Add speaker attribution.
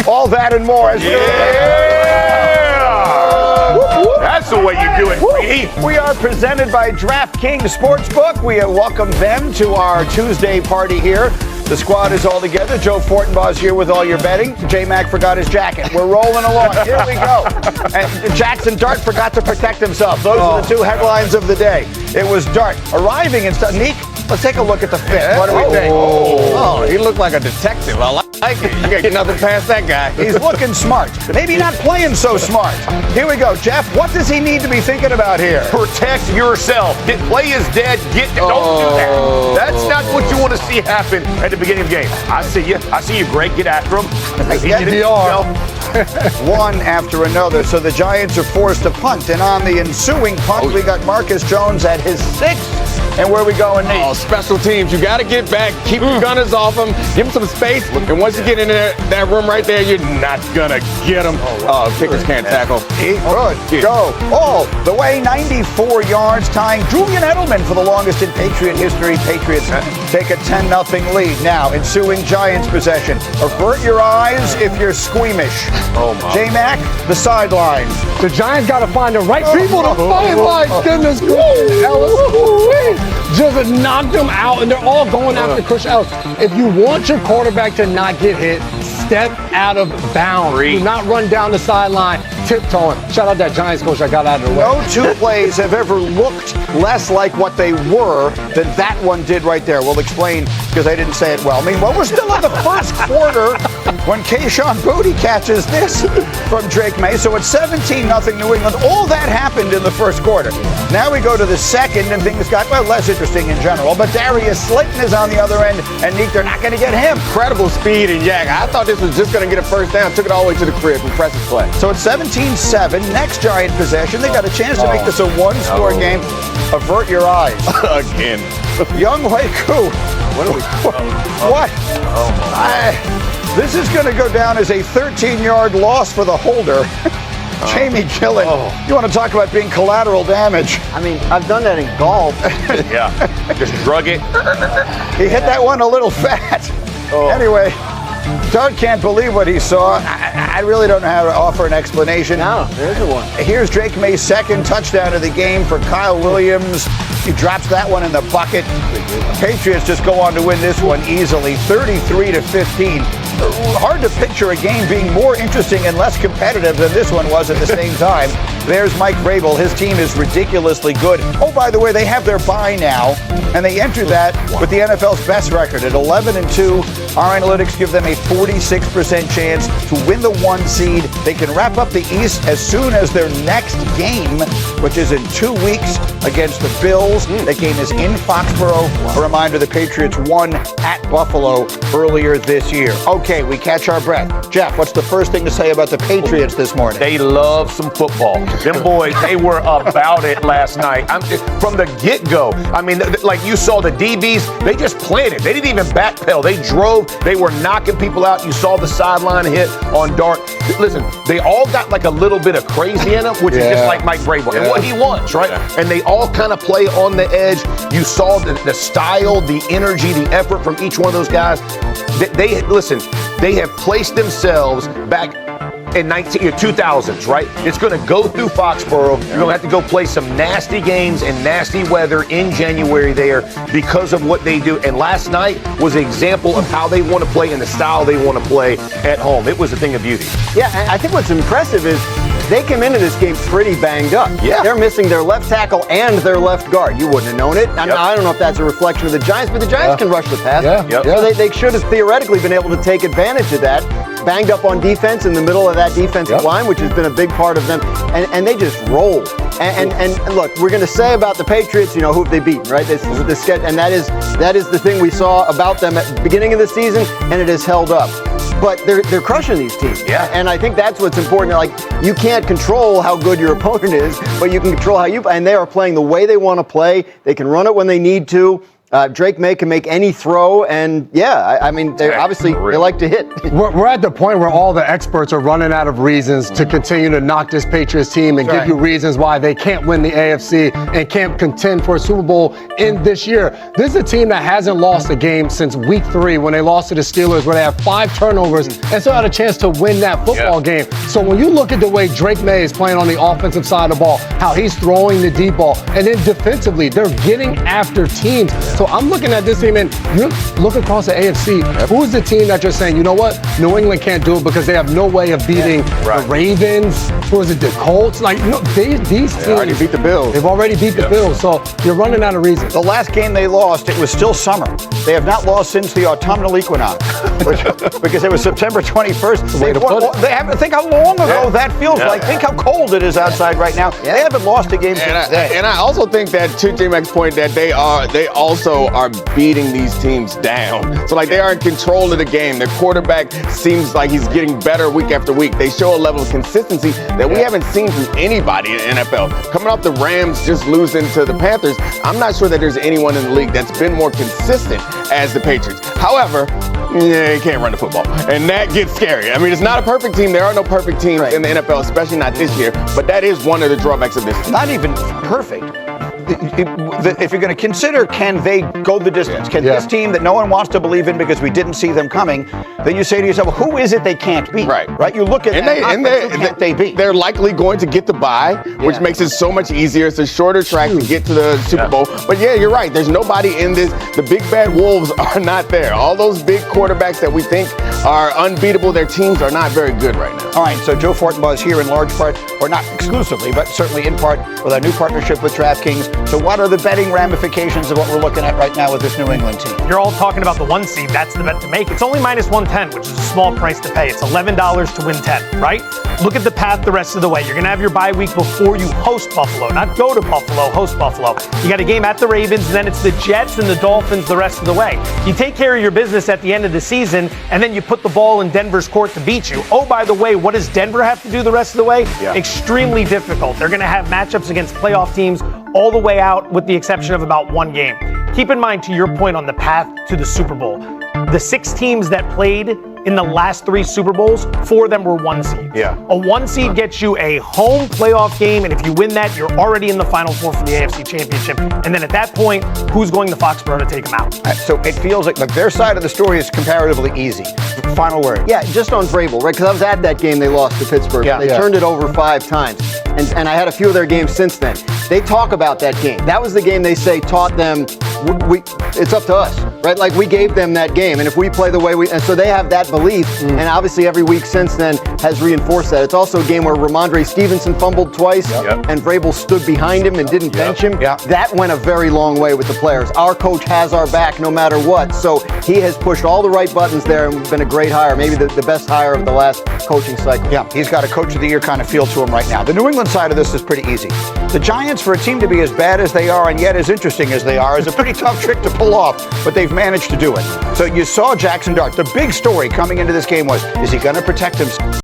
Speaker 1: All that and more.
Speaker 2: That's the way you do it, Brady.
Speaker 1: We are presented by DraftKings Sportsbook. We welcome them to our Tuesday party here. The squad is all together. Joe Fortenbaugh's here with all your betting. J-Mac forgot his jacket. We're rolling along. Here we go. And Jackson Dart forgot to protect himself. Those are the two headlines of the day. It was Dart arriving and stuff. Neek, let's take a look at the fit. What do we think?
Speaker 3: Oh, he looked like a detective. I like it. You can't get nothing past that guy.
Speaker 1: He's looking smart. Maybe not playing so smart. Here we go. Jeff, what does he need to be thinking about here?
Speaker 2: Protect yourself. Play is dead. Don't do that. That's not what you want to see happen at the beginning of the game. I see you, Greg. Get after him.
Speaker 1: One after another. So the Giants are forced to punt. And on the ensuing punt, we got Marcus Jones at his 6th. And where we going, Nate?
Speaker 3: Oh, special teams. You got to get back. Keep your gunners off them. Give them some space. And once you get in that room right there, you're not going to get them. Kickers can't tackle.
Speaker 1: Good. Go. All the way 94 yards, tying Julian Edelman for the longest in Patriot history. Patriots take a 10-0 lead. Now, ensuing Giants possession. Avert your eyes if you're squeamish. J-Mac, the sidelines.
Speaker 4: The Giants got to find the right people to fight. My goodness gracious, Ellis. Just knocked them out, and they're all going after Chris Ellis. If you want your quarterback to not get hit, step out of bounds. Do not run down the sideline tiptoeing. Shout out that Giants coach that got out of the way.
Speaker 1: No two plays have ever looked less like what they were than that one did right there. We'll explain because I didn't say it well. Meanwhile, we're still in the first quarter when Kayshon Boutte catches this from Drake Maye. So it's 17-0 New England. All that happened in the first quarter. Now we go to the second, and things got, less interesting in general. But Darius Slayton is on the other end, and Neek, they're not going to get him.
Speaker 3: Incredible speed and yak. I thought this was just going to get a first down. Took it all the way to the crib. Impressive play.
Speaker 1: So it's 17-7. Next Giant possession. They got a chance to make this a one-score game. Avert your eyes.
Speaker 3: Again.
Speaker 1: Young Wei Koo. What? This is going to go down as a 13-yard loss for the holder. Jamie Gillen, you want to talk about being collateral damage?
Speaker 5: I mean, I've done that in golf.
Speaker 2: Yeah, just drug it.
Speaker 1: He hit that one a little fat. Anyway, Doug can't believe what he saw. I really don't know how to offer an explanation.
Speaker 5: No, there isn't one.
Speaker 1: Here's Drake May's second touchdown of the game for Kyle Williams. He drops that one in the bucket. Patriots just go on to win this one easily, 33-15. Hard to picture a game being more interesting and less competitive than this one was at the same time. There's Mike Vrabel. His team is ridiculously good. Oh, by the way, they have their bye now, and they enter that with the NFL's best record at 11-2. Our analytics give them a 46% chance to win the 1 seed. They can wrap up the East as soon as their next game, which is in 2 weeks against the Bills. That game is in Foxborough. A reminder, the Patriots won at Buffalo earlier this year. Okay, we catch our breath. Jeff, what's the first thing to say about the Patriots this morning?
Speaker 2: They love some football. Them boys, they were about it last night. From the get-go. I mean, like you saw the DBs, they just planted. They didn't even backpedal. They drove. They were knocking people out. You saw the sideline hit on Dart. Listen, they all got like a little bit of crazy in them, which is just like Mike Vrabel and what he wants, right? And they all kind of play on the edge. You saw the style, the energy, the effort from each one of those guys. They have placed themselves back in 2000s, right? It's going to go through Foxborough. You're going to have to go play some nasty games in nasty weather in January there because of what they do. And last night was an example of how they want to play and the style they want to play at home. It was a thing of beauty.
Speaker 5: Yeah, I think what's impressive is they came into this game pretty banged up.
Speaker 1: Yeah.
Speaker 5: They're missing their left tackle and their left guard. You wouldn't have known it. I don't know if that's a reflection of the Giants, but the Giants can rush the pass. So they should have theoretically been able to take advantage of that. Banged up on defense in the middle of that defensive line, which has been a big part of them. And they just roll. And look, we're going to say about the Patriots, who have they beaten, right? This is the sketch, and that is the thing we saw about them at the beginning of the season, and it has held up. But they're crushing these teams.
Speaker 1: Yeah.
Speaker 5: And I think that's what's important. Like, you can't control how good your opponent is, but you can control how and they are playing the way they want to play. They can run it when they need to. Drake Maye can make any throw, and I mean, they like to hit.
Speaker 4: We're at the point where all the experts are running out of reasons to continue to knock this Patriots team and give you reasons why they can't win the AFC and can't contend for a Super Bowl in this year. This is a team that hasn't lost a game since week 3 when they lost to the Steelers, where they had 5 turnovers and still had a chance to win that football game. So when you look at the way Drake Maye is playing on the offensive side of the ball, how he's throwing the deep ball, and then defensively, they're getting after teams. So I'm looking at this team, and you look across the AFC. Who's the team that you're saying, you know what, New England can't do it because they have no way of beating the Ravens? Who is it, the Colts? Like, no, these teams
Speaker 3: already beat the Bills.
Speaker 4: They've already beat the Bills, so you're running out of reasons.
Speaker 1: The last game they lost, it was still summer. They have not lost since the autumnal equinox, because it was September 21st. They haven't. Think how long ago that feels like. Think how cold it is outside right now. They haven't lost a game since then.
Speaker 3: And I also think that, to J-Mac's point, that they also are beating these teams down. So, like, they are in control of the game. Their quarterback seems like he's getting better week after week. They show a level of consistency that we haven't seen from anybody in the NFL. Coming off the Rams just losing to the Panthers, I'm not sure that there's anyone in the league that's been more consistent as the Patriots. However, you can't run the football, and that gets scary. I mean, it's not a perfect team. There are no perfect teams in the NFL, especially not this year, but that is one of the drawbacks of this team.
Speaker 1: Not even perfect. If you're going to consider, can they go the distance? Can this team that no one wants to believe in because we didn't see them coming, then you say to yourself, well, who is it they can't beat? Right? You look at who can't they beat?
Speaker 3: They're likely going to get the bye, which makes it so much easier. It's a shorter track to get to the Super Bowl. But you're right. There's nobody in this. The big bad wolves are not there. All those big quarterbacks that we think are unbeatable, their teams are not very good right now.
Speaker 1: All right, so Joe Fortenbaugh is here in large part, or not exclusively, but certainly in part with our new partnership with DraftKings. So what are the betting ramifications of what we're looking at right now with this New England team?
Speaker 6: You're all talking about the 1 seed. That's the bet to make. It's only minus 110, which is a small price to pay. It's $11 to win 10, right? Look at the path the rest of the way. You're going to have your bye week before you host Buffalo. Not go to Buffalo, host Buffalo. You got a game at the Ravens, and then it's the Jets and the Dolphins the rest of the way. You take care of your business at the end of the season, and then you put the ball in Denver's court to beat you. Oh, by the way, what does Denver have to do the rest of the way? Extremely difficult. They're going to have matchups against playoff teams all the way out, with the exception of about one game. Keep in mind, to your point on the path to the Super Bowl, the 6 teams that played in the last 3 Super Bowls, 4 of them were 1 seed. A 1 seed gets you a home playoff game, and if you win that, you're already in the Final Four for the AFC Championship. And then at that point, who's going to Foxborough to take them out?
Speaker 1: So it feels like their side of the story is comparatively easy. Final word.
Speaker 5: Yeah, just on Vrabel, right? Because I was at that game they lost to Pittsburgh. They turned it over 5 times. And I had a few of their games since then. They talk about that game. That was the game they say taught them, it's up to us, right? Like, we gave them that game, and if we play the way and so they have that belief, and obviously every week since then has reinforced that. It's also a game where Ramondre Stevenson fumbled twice, and Vrabel stood behind him and didn't bench him. That went a very long way with the players. Our coach has our back no matter what, so he has pushed all the right buttons there and been a great hire, maybe the best hire of the last coaching cycle.
Speaker 1: Yeah, he's got a coach of the year kind of feel to him right now. The New England side of this is pretty easy. The Giants, for a team to be as bad as they are and yet as interesting as they are, is a pretty tough trick to pull off, but they've managed to do it. So you saw Jackson Dart. The big story coming into this game was, is he going to protect himself?